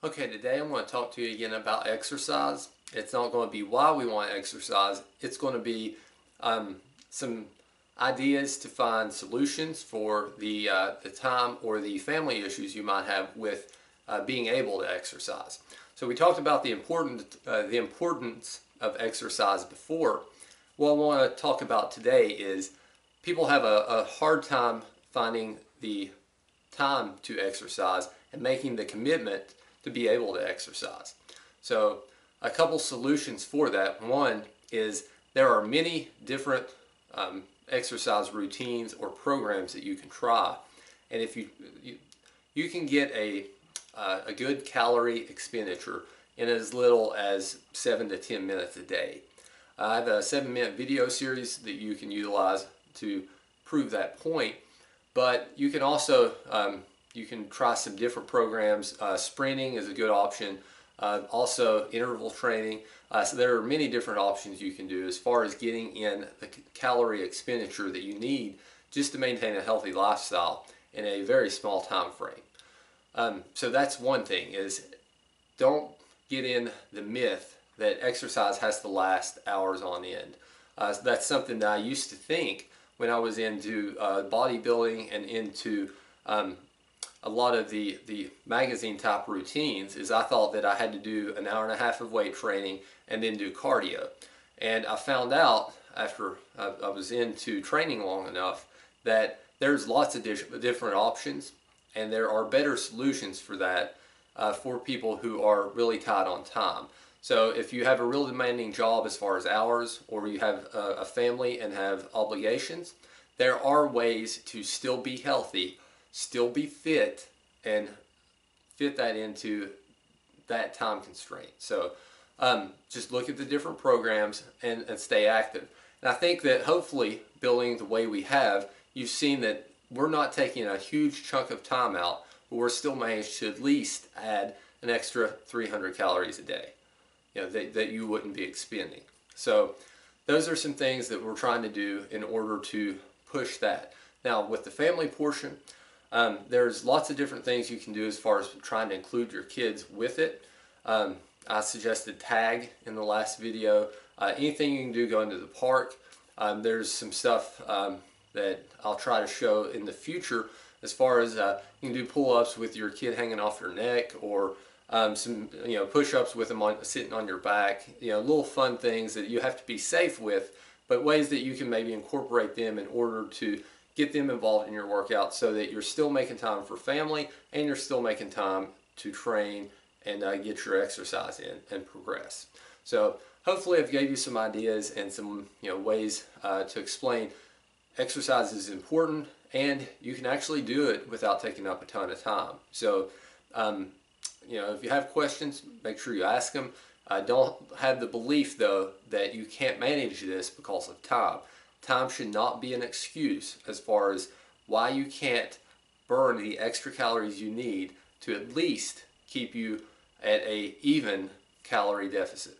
Okay, today I'm going to talk to you again about exercise. It's not going to be why we want to exercise. It's going to be some ideas to find solutions for the time or the family issues you might have with being able to exercise. So we talked about the importance of exercise before. What I want to talk about today is people have a hard time finding the time to exercise and making the commitment to be able to exercise. So a couple solutions for that. One is there are many different exercise routines or programs that you can try, and if you can get a good calorie expenditure in as little as 7 to 10 minutes a day. I have a 7-minute video series that you can utilize to prove that point. But you can also you can try some different programs. Sprinting is a good option. Also interval training. So there are many different options you can do as far as getting in the calorie expenditure that you need just to maintain a healthy lifestyle in a very small time frame. So that's one thing, is don't get in the myth that exercise has to last hours on end. That's something that I used to think when I was into bodybuilding and into a lot of the magazine type routines. Is I thought that I had to do an hour and a half of weight training and then do cardio. And I found out after I was into training long enough that there's lots of different options, and there are better solutions for that for people who are really tight on time. So if you have a real demanding job as far as hours, or you have a family and have obligations, there are ways to still be healthy, still be fit, and fit that into that time constraint. So just look at the different programs and stay active. And I think that hopefully, building the way we have, you've seen that we're not taking a huge chunk of time out, but we're still managed to at least add an extra 300 calories a day, that you wouldn't be expending. So those are some things that we're trying to do in order to push that. Now with the family portion, there's lots of different things you can do as far as trying to include your kids with it. I suggested tag in the last video. Anything you can do, go into the park. There's some stuff that I'll try to show in the future as far as you can do pull-ups with your kid hanging off your neck, or some push-ups with them sitting on your back. Little fun things that you have to be safe with, but ways that you can maybe incorporate them in order to get them involved in your workout, so that you're still making time for family and you're still making time to train and get your exercise in and progress. So hopefully I've gave you some ideas and some ways to explain exercise is important, and you can actually do it without taking up a ton of time. So if you have questions, make sure you ask them. Don't have the belief, though, that you can't manage this because of time. Time should not be an excuse as far as why you can't burn the extra calories you need to at least keep you at a even calorie deficit.